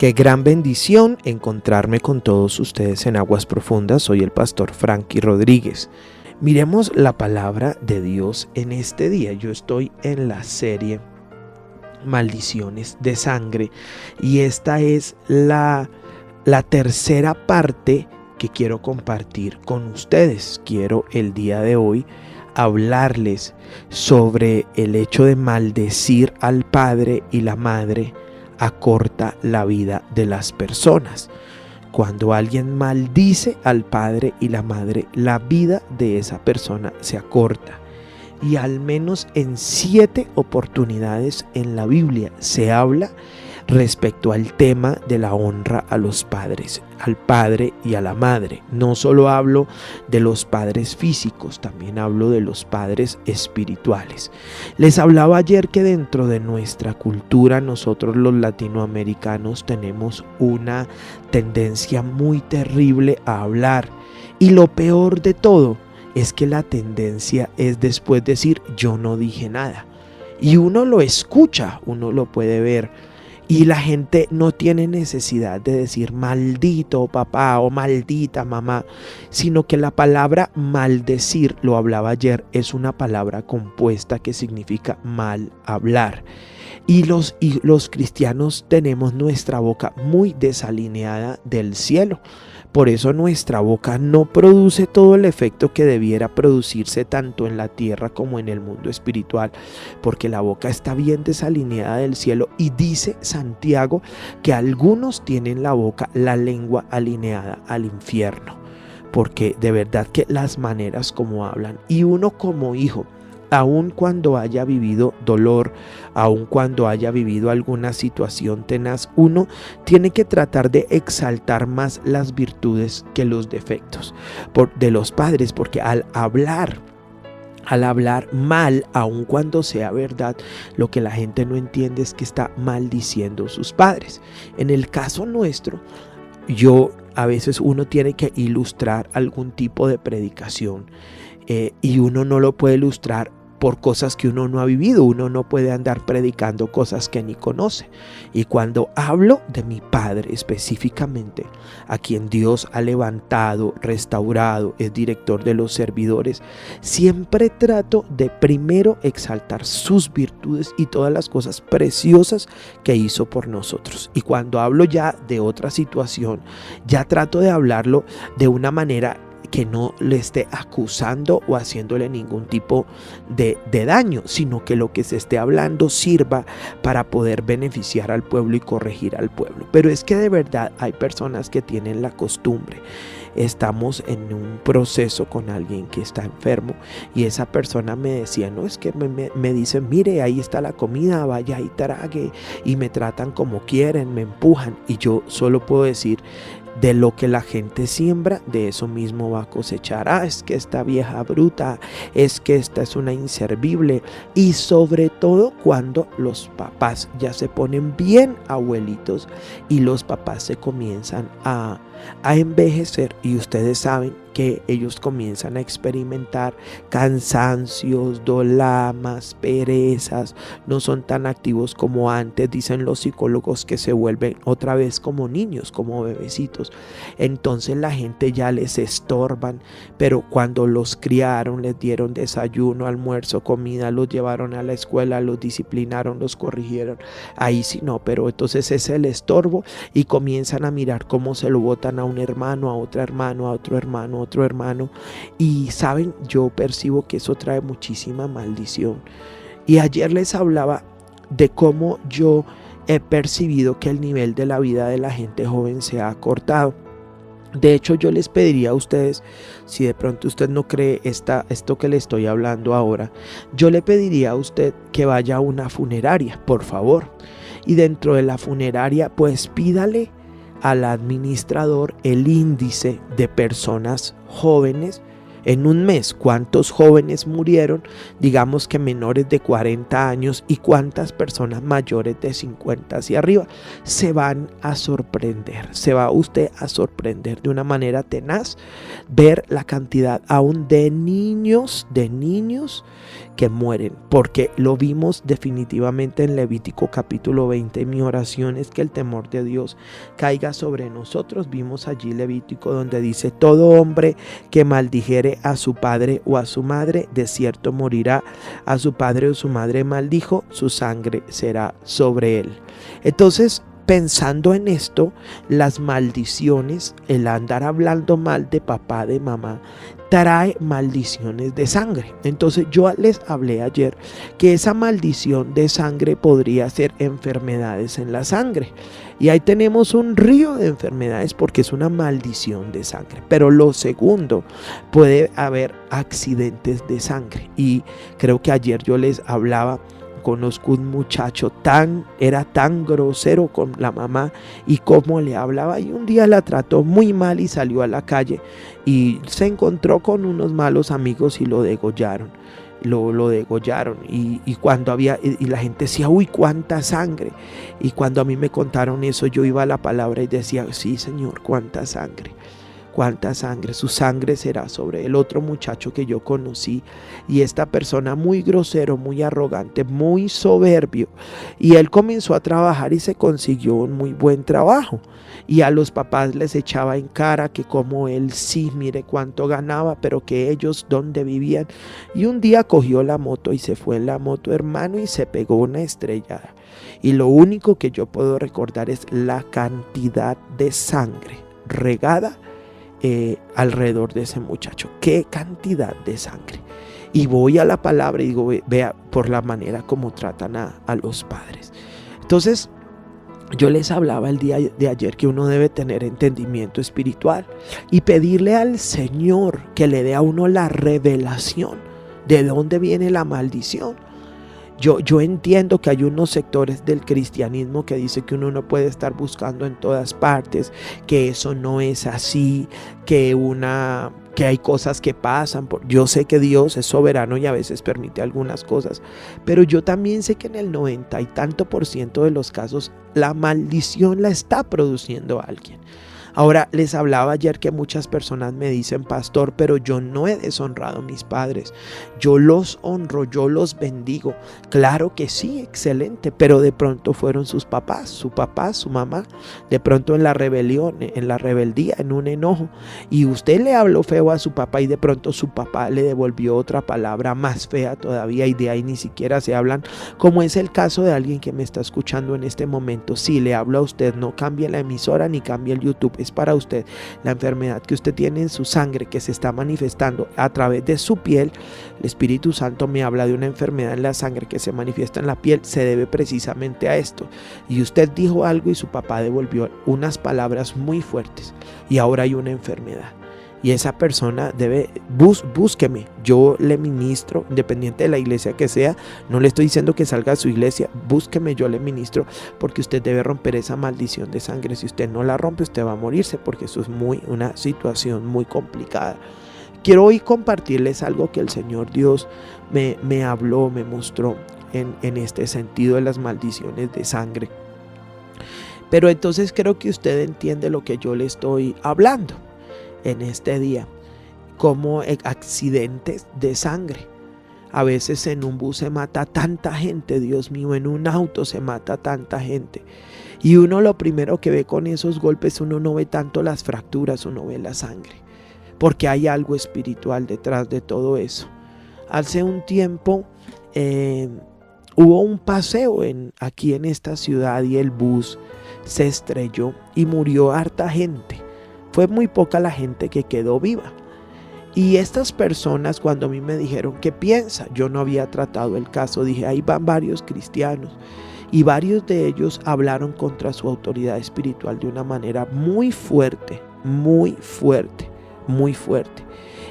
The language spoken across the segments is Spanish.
Qué gran bendición encontrarme con todos ustedes en Aguas Profundas. Soy el pastor Frankie Rodríguez. Miremos la palabra de Dios en este día. Yo estoy en la serie Maldiciones de Sangre y esta es la tercera parte que quiero compartir con ustedes. Quiero el día de hoy hablarles sobre el hecho de maldecir al padre y la madre acorta la vida de las personas. Cuando alguien maldice al padre y la madre, la vida de esa persona se acorta. Y al menos en 7 oportunidades en la Biblia se habla respecto al tema de la honra a los padres, al padre y a la madre. No solo hablo de los padres físicos, también hablo de los padres espirituales. Les hablaba ayer que dentro de nuestra cultura nosotros los latinoamericanos tenemos una tendencia muy terrible a hablar, y lo peor de todo es que la tendencia es después decir yo no dije nada, y uno lo escucha, uno lo puede ver. Y la gente no tiene necesidad de decir maldito papá o maldita mamá, sino que la palabra maldecir, lo hablaba ayer, es una palabra compuesta que significa mal hablar. Y los cristianos tenemos nuestra boca muy desalineada del cielo. Por eso nuestra boca no produce todo el efecto que debiera producirse tanto en la tierra como en el mundo espiritual, porque la boca está bien desalineada del cielo. Y dice Santiago que algunos tienen la lengua alineada al infierno, porque de verdad que las maneras como hablan, y uno como hijo, aun cuando haya vivido dolor, aun cuando haya vivido alguna situación tenaz, uno tiene que tratar de exaltar más las virtudes que los defectos de los padres, porque al hablar mal, aun cuando sea verdad, lo que la gente no entiende es que está maldiciendo a sus padres. En el caso nuestro, a veces uno tiene que ilustrar algún tipo de predicación y uno no lo puede ilustrar por cosas que uno no ha vivido. Uno no puede andar predicando cosas que ni conoce. Y cuando hablo de mi padre específicamente, a quien Dios ha levantado, restaurado, es director de los servidores, siempre trato de primero exaltar sus virtudes y todas las cosas preciosas que hizo por nosotros. Y cuando hablo ya de otra situación, ya trato de hablarlo de una manera que no le esté acusando o haciéndole ningún tipo de daño, sino que lo que se esté hablando sirva para poder beneficiar al pueblo y corregir al pueblo. Pero es que de verdad hay personas que tienen la costumbre. Estamos en un proceso con alguien que está enfermo y esa persona me decía, no, es que me dicen, mire, ahí está la comida, vaya y trague, y me tratan como quieren, me empujan, y yo solo puedo decir, de lo que la gente siembra, de eso mismo va a cosechar. Es que esta vieja bruta, es que esta es una inservible. Y sobre todo cuando los papás ya se ponen bien abuelitos y los papás se comienzan a envejecer, y ustedes saben que ellos comienzan a experimentar cansancios, dolamas, perezas, no son tan activos como antes. Dicen los psicólogos que se vuelven otra vez como niños, como bebecitos. Entonces la gente ya les estorban, pero cuando los criaron, les dieron desayuno, almuerzo, comida, los llevaron a la escuela, los disciplinaron, los corrigieron, ahí sí no, pero entonces es el estorbo y comienzan a mirar cómo se lo botan a un hermano, a otro hermano, a otro hermano, a otro hermano. Y saben, yo percibo que eso trae muchísima maldición. Y ayer les hablaba de cómo yo he percibido que el nivel de la vida de la gente joven se ha acortado. De hecho, yo les pediría a ustedes, si de pronto usted no cree esto que le estoy hablando ahora, yo le pediría a usted que vaya a una funeraria, por favor. Y dentro de la funeraria, pues pídale al administrador el índice de personas jóvenes En un mes, ¿cuántos jóvenes murieron? Digamos que menores de 40 años y cuántas personas mayores de 50 hacia arriba. Se van a sorprender, se va usted a sorprender de una manera tenaz ver la cantidad aún de niños que mueren, porque lo vimos definitivamente en Levítico capítulo 20. Mi oración es que el temor de Dios caiga sobre nosotros. Vimos allí Levítico donde dice: todo hombre que maldijere a su padre o a su madre, de cierto morirá. A su padre o su madre maldijo, su sangre será sobre él. Entonces, pensando en esto, las maldiciones, el andar hablando mal de papá, de mamá, trae maldiciones de sangre. Entonces yo les hablé ayer que esa maldición de sangre podría ser enfermedades en la sangre. Y ahí tenemos un río de enfermedades porque es una maldición de sangre. Pero lo segundo, puede haber accidentes de sangre. Y creo que ayer yo les hablaba. Conozco un muchacho era tan grosero con la mamá y cómo le hablaba, y un día la trató muy mal y salió a la calle y se encontró con unos malos amigos y lo degollaron. Lo degollaron y cuando y la gente decía: uy, cuánta sangre. Y cuando a mí me contaron eso, yo iba a la palabra y decía: sí, Señor, cuánta sangre. Cuánta sangre, su sangre será sobre el otro muchacho que yo conocí, y esta persona muy grosero, muy arrogante, muy soberbio, y él comenzó a trabajar y se consiguió un muy buen trabajo, y a los papás les echaba en cara que como él sí, mire cuánto ganaba, pero que ellos dónde vivían, y un día cogió la moto y se fue en la moto, hermano, y se pegó una estrellada, y lo único que yo puedo recordar es la cantidad de sangre regada alrededor de ese muchacho. Qué cantidad de sangre. Y voy a la palabra y digo: vea por la manera como tratan a los padres. Entonces yo les hablaba el día de ayer que uno debe tener entendimiento espiritual y pedirle al Señor que le dé a uno la revelación de dónde viene la maldición. Yo entiendo que hay unos sectores del cristianismo que dice que uno no puede estar buscando en todas partes, que eso no es así, que hay cosas que pasan. Yo sé que Dios es soberano y a veces permite algunas cosas, pero yo también sé que en el 90 y tanto % de los casos la maldición la está produciendo alguien. Ahora, les hablaba ayer que muchas personas me dicen: pastor, pero yo no he deshonrado a mis padres, yo los honro, yo los bendigo. Claro que sí, excelente, pero de pronto fueron sus papás, su papá, su mamá, de pronto en la rebelión, en la rebeldía, en un enojo, y usted le habló feo a su papá y de pronto su papá le devolvió otra palabra más fea todavía, y de ahí ni siquiera se hablan, como es el caso de alguien que me está escuchando en este momento. Si le hablo a usted, no cambie la emisora ni cambie el YouTube. Es para usted la enfermedad que usted tiene en su sangre, que se está manifestando a través de su piel. El Espíritu Santo me habla de una enfermedad en la sangre que se manifiesta en la piel, se debe precisamente a esto. Y usted dijo algo y su papá devolvió unas palabras muy fuertes y ahora hay una enfermedad. Y esa persona debe, búsqueme, yo le ministro, independiente de la iglesia que sea. No le estoy diciendo que salga a su iglesia, búsqueme, yo le ministro, porque usted debe romper esa maldición de sangre. Si usted no la rompe, usted va a morirse, porque eso es una situación muy complicada. Quiero hoy compartirles algo que el Señor Dios me habló, me mostró en este sentido de las maldiciones de sangre. Pero entonces creo que usted entiende lo que yo le estoy hablando en este día, como accidentes de sangre. A veces en un bus se mata tanta gente, Dios mío, en un auto se mata tanta gente. Y uno lo primero que ve con esos golpes, uno no ve tanto las fracturas, uno ve la sangre, porque hay algo espiritual detrás de todo eso. Hace un tiempo hubo un paseo aquí en esta ciudad y el bus se estrelló y murió harta gente. Fue muy poca la gente que quedó viva. Y estas personas, cuando a mí me dijeron: ¿qué piensa? Yo no había tratado el caso. Dije: ahí van varios cristianos. Y varios de ellos hablaron contra su autoridad espiritual de una manera muy fuerte, muy fuerte, muy fuerte.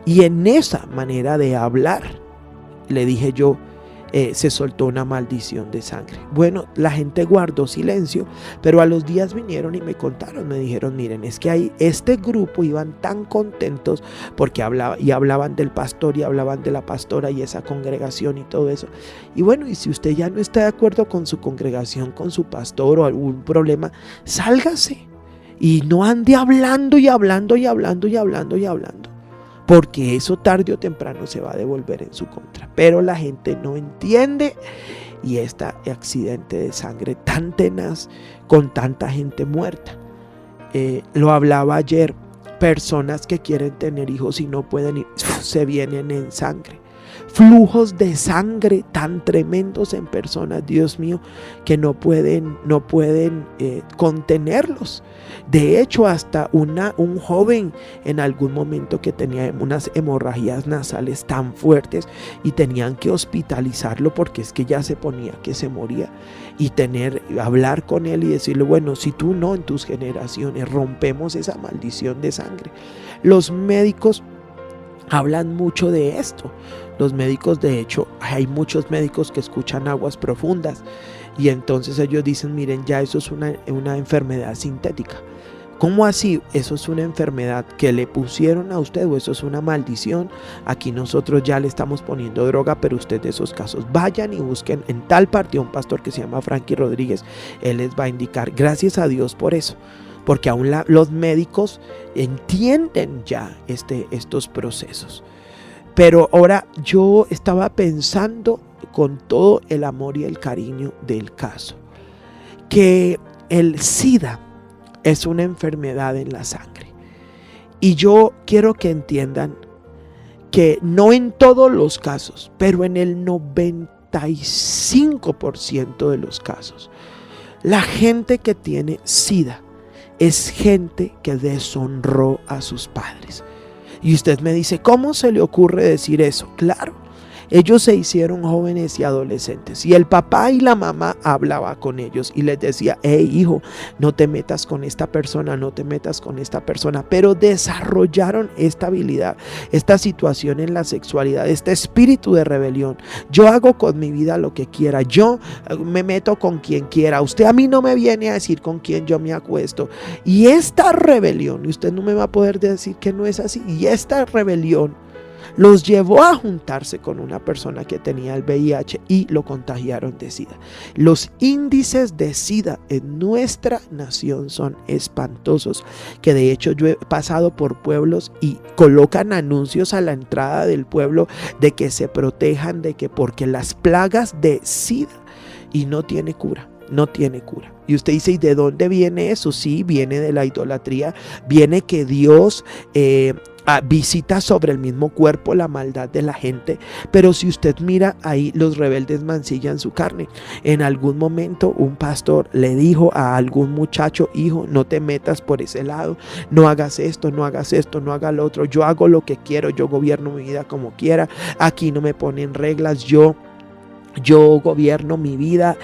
Y en esa manera de hablar, le dije yo: se soltó una maldición de sangre. Bueno, la gente guardó silencio, pero a los días vinieron y me contaron, me dijeron, miren, es que hay este grupo iban tan contentos porque hablaban del pastor y hablaban de la pastora y esa congregación y todo eso. Y bueno, y si usted ya no está de acuerdo con su congregación, con su pastor o algún problema, sálgase y no ande hablando y hablando y hablando y hablando y hablando, porque eso tarde o temprano se va a devolver en su contra. Pero la gente no entiende, y este accidente de sangre tan tenaz con tanta gente muerta. Lo hablaba ayer, personas que quieren tener hijos y no pueden ir, se vienen en sangre. Flujos de sangre tan tremendos en personas, Dios mío, que no pueden contenerlos. De hecho, hasta un joven en algún momento que tenía unas hemorragias nasales tan fuertes y tenían que hospitalizarlo porque es que ya se ponía que se moría, y hablar con él y decirle, bueno, si tú no, en tus generaciones rompemos esa maldición de sangre. Los médicos hablan mucho de esto. Los médicos, de hecho, hay muchos médicos que escuchan aguas profundas y entonces ellos dicen, miren, ya eso es una enfermedad sintética. ¿Cómo así? Eso es una enfermedad que le pusieron a usted, o eso es una maldición. Aquí nosotros ya le estamos poniendo droga, pero usted de esos casos vayan y busquen en tal parte a un pastor que se llama Frankie Rodríguez. Él les va a indicar. Gracias a Dios por eso, porque aún los médicos entienden ya estos procesos. Pero ahora yo estaba pensando con todo el amor y el cariño del caso, que el SIDA es una enfermedad en la sangre. Y yo quiero que entiendan que no en todos los casos, pero en el 95% de los casos, la gente que tiene SIDA es gente que deshonró a sus padres. Y usted me dice, ¿cómo se le ocurre decir eso? Claro, ellos se hicieron jóvenes y adolescentes y el papá y la mamá hablaba con ellos y les decía, hey hijo, no te metas con esta persona, no te metas con esta persona, pero desarrollaron esta habilidad, esta situación en la sexualidad, este espíritu de rebelión. Yo hago con mi vida lo que quiera, yo me meto con quien quiera, usted a mí no me viene a decir con quién yo me acuesto. Y esta rebelión, y usted no me va a poder decir que no es así, y esta rebelión los llevó a juntarse con una persona que tenía el VIH y lo contagiaron de SIDA. Los índices de SIDA en nuestra nación son espantosos, que de hecho yo he pasado por pueblos y colocan anuncios a la entrada del pueblo de que se protejan, porque las plagas de SIDA, y no tiene cura. No tiene cura. Y usted dice, ¿y de dónde viene eso? Sí, viene de la idolatría, viene que Dios visita sobre el mismo cuerpo la maldad de la gente. Pero si usted mira ahí, los rebeldes mancillan su carne. En algún momento un pastor le dijo a algún muchacho, hijo, no te metas por ese lado, no hagas esto, no hagas esto, no hagas lo otro, yo hago lo que quiero, yo gobierno mi vida como quiera, aquí no me ponen reglas, yo gobierno mi vida,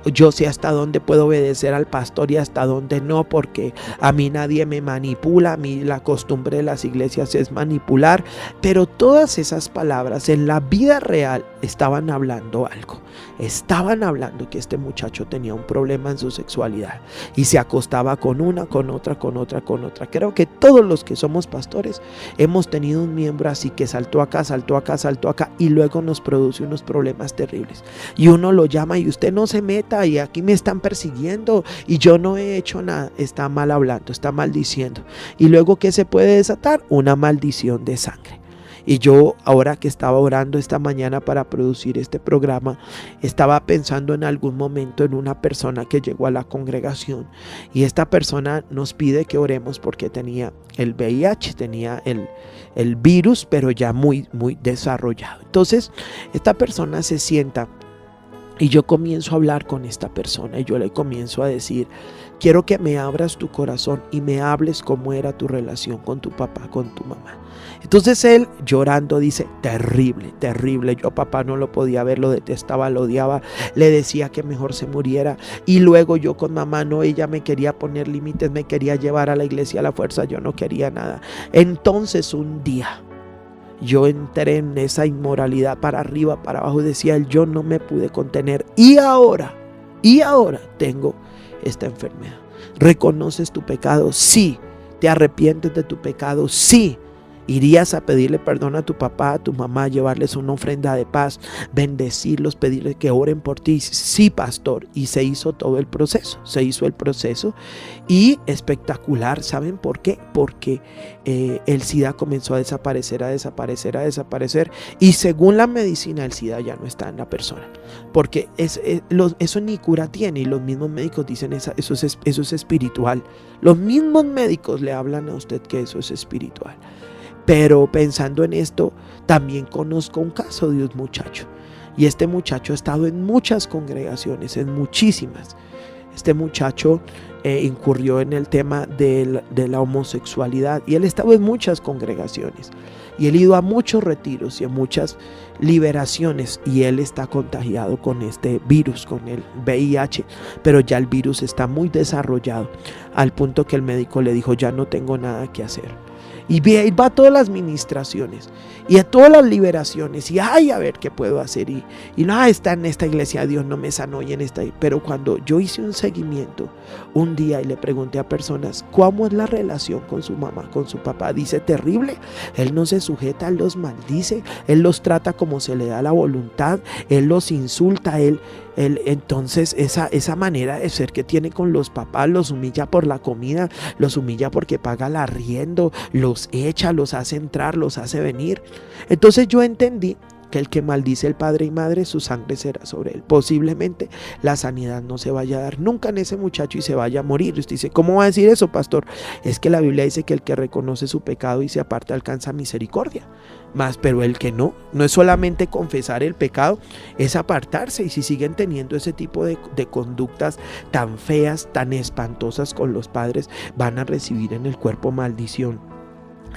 yo sé hasta dónde puedo obedecer al pastor y hasta dónde no, porque a mí nadie me manipula. A mí la costumbre de las iglesias es manipular. Pero todas esas palabras en la vida real estaban hablando algo. Estaban hablando que este muchacho tenía un problema en su sexualidad y se acostaba con una, con otra, con otra, con otra. Creo que todos los que somos pastores hemos tenido un miembro así que saltó acá, saltó acá, saltó acá y luego nos produce unos problemas terribles. Y uno lo llama y usted no se meta y aquí me están persiguiendo y yo no he hecho nada. Está mal hablando, está maldiciendo. Y luego, ¿qué se puede desatar? Una maldición de sangre. Y yo, ahora que estaba orando esta mañana para producir este programa, estaba pensando en algún momento en una persona que llegó a la congregación y esta persona nos pide que oremos porque tenía el VIH, tenía el virus, pero ya muy, muy desarrollado. Entonces, esta persona se sienta y yo comienzo a hablar con esta persona y yo le comienzo a decir, quiero que me abras tu corazón y me hables cómo era tu relación con tu papá, con tu mamá. Entonces él llorando dice, terrible, terrible, yo a papá no lo podía ver, lo detestaba, lo odiaba, le decía que mejor se muriera. Y luego yo con mamá no, ella me quería poner límites, me quería llevar a la iglesia a la fuerza, yo no quería nada. Entonces un día yo entré en esa inmoralidad para arriba, para abajo, decía él, yo no me pude contener y ahora tengo esta enfermedad. ¿Reconoces tu pecado? Sí. ¿Te arrepientes de tu pecado? Sí. ¿Irías a pedirle perdón a tu papá, a tu mamá, llevarles una ofrenda de paz, bendecirlos, pedirles que oren por ti? Sí, pastor. Y se hizo todo el proceso, y espectacular. ¿Saben por qué? Porque el SIDA comenzó a desaparecer, y según la medicina el SIDA ya no está en la persona, porque eso ni cura tiene, y los mismos médicos dicen eso es espiritual. Los mismos médicos le hablan a usted que eso es espiritual. Pero pensando en esto, también conozco un caso de un muchacho. Y este muchacho ha estado en muchas congregaciones, en muchísimas. Este muchacho incurrió en el tema de la homosexualidad. Y él estaba en muchas congregaciones. Y él ha ido a muchos retiros y a muchas liberaciones. Y él está contagiado con este virus, con el VIH. Pero ya el virus está muy desarrollado. Al punto que el médico le dijo, ya no tengo nada que hacer. Y va a todas las ministraciones y a todas las liberaciones y a ver qué puedo hacer, y no, está en esta iglesia, Dios no me sanó, y en esta. Pero cuando yo hice un seguimiento un día y le pregunté a personas cómo es la relación con su mamá, con su papá, dice terrible. Él no se sujeta, él los maldice, él los trata como se le da la voluntad, él los insulta, entonces esa manera de ser que tiene con los papás, los humilla por la comida, los humilla porque paga el arriendo, los echa, los hace entrar, los hace venir. Entonces yo entendí que el que maldice el padre y madre, su sangre será sobre él. Posiblemente la sanidad no se vaya a dar nunca en ese muchacho y se vaya a morir. Usted dice, ¿cómo va a decir eso, pastor? Es que la Biblia dice que el que reconoce su pecado y se aparta alcanza misericordia. Pero el que no es solamente confesar el pecado, es apartarse. Y si siguen teniendo ese tipo de conductas tan feas, tan espantosas con los padres, van a recibir en el cuerpo maldición.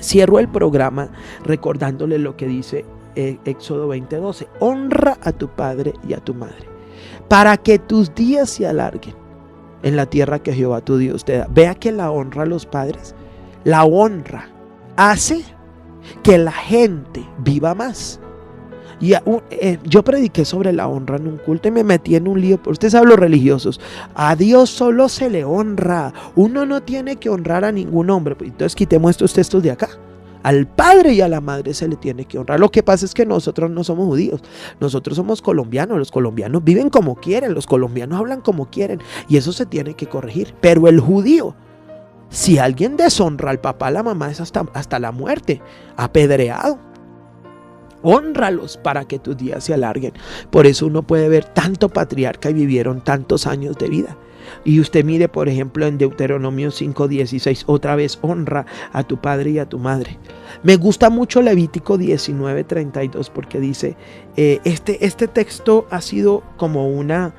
Cierro el programa recordándole lo que dice Éxodo 20:12. Honra a tu padre y a tu madre, para que tus días se alarguen en la tierra que Jehová tu Dios te da. Vea que la honra a los padres, la honra hace que la gente viva más. Y yo prediqué sobre la honra en un culto y me metí en un lío. Ustedes saben, los religiosos, a Dios solo se le honra, uno no tiene que honrar a ningún hombre. Entonces quitemos estos textos de acá. Al padre y a la madre se le tiene que honrar. Lo que pasa es que nosotros no somos judíos, nosotros somos colombianos. Los colombianos viven como quieren, los colombianos hablan como quieren, y eso se tiene que corregir. Pero el judío, si alguien deshonra al papá, a la mamá, es hasta la muerte, apedreado. Hónralos para que tus días se alarguen. Por eso uno puede ver tanto patriarca y vivieron tantos años de vida. Y usted mire, por ejemplo, en Deuteronomio 5:16, otra vez, honra a tu padre y a tu madre. Me gusta mucho Levítico 19:32 porque dice, este texto ha sido como una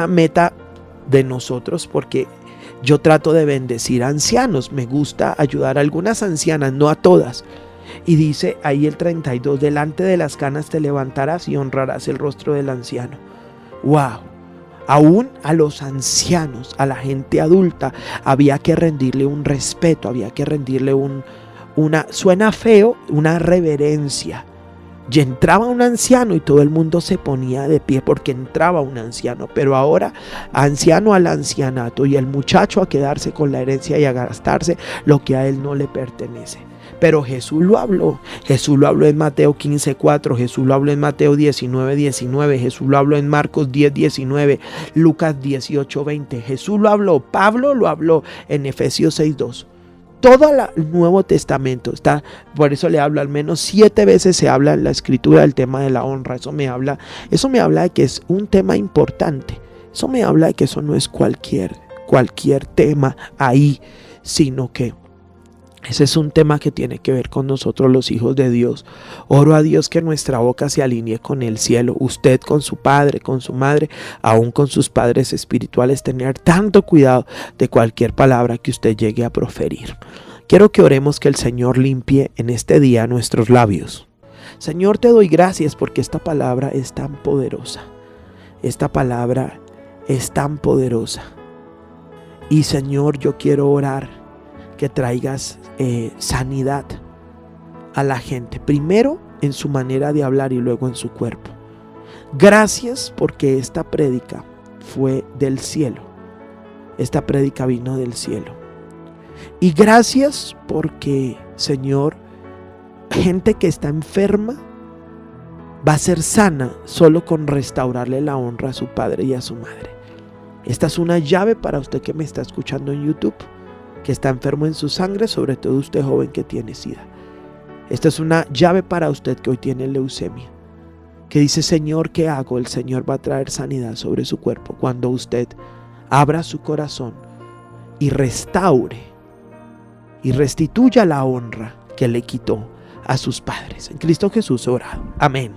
meta de nosotros, porque yo trato de bendecir a ancianos. Me gusta ayudar a algunas ancianas, no a todas. Y dice ahí el 32, delante de las canas te levantarás y honrarás el rostro del anciano. ¡Wow! Aún a los ancianos, a la gente adulta, había que rendirle un respeto, había que rendirle suena feo, una reverencia. Y entraba un anciano y todo el mundo se ponía de pie porque entraba un anciano. Pero ahora, anciano al ancianato, y el muchacho a quedarse con la herencia y a gastarse lo que a él no le pertenece. Pero Jesús lo habló en Mateo 15:4, Jesús lo habló en Mateo 19:19, Jesús lo habló en Marcos 10:19, Lucas 18:20, Jesús lo habló, Pablo lo habló en Efesios 6:2. Todo el Nuevo Testamento está, por eso le hablo, al menos 7 veces se habla en la escritura del tema de la honra. Eso me habla de que es un tema importante. Eso me habla de que eso no es cualquier tema ahí, sino que ese es un tema que tiene que ver con nosotros, los hijos de Dios. Oro a Dios que nuestra boca se alinee con el cielo. Usted con su padre, con su madre, aún con sus padres espirituales, tener tanto cuidado de cualquier palabra que usted llegue a proferir. Quiero que oremos que el Señor limpie en este día nuestros labios. Señor, te doy gracias porque esta palabra es tan poderosa. Esta palabra es tan poderosa. Y Señor, yo quiero orar que traigas sanidad a la gente, primero en su manera de hablar y luego en su cuerpo. Gracias porque esta prédica fue del cielo. Esta prédica vino del cielo. Y gracias porque, Señor, gente que está enferma va a ser sana solo con restaurarle la honra a su padre y a su madre. Esta es una llave para usted que me está escuchando en YouTube, que está enfermo en su sangre, sobre todo usted joven que tiene SIDA. Esta es una llave para usted que hoy tiene leucemia, que dice: Señor, ¿qué hago? El Señor va a traer sanidad sobre su cuerpo cuando usted abra su corazón y restaure y restituya la honra que le quitó a sus padres. En Cristo Jesús he orado. Amén.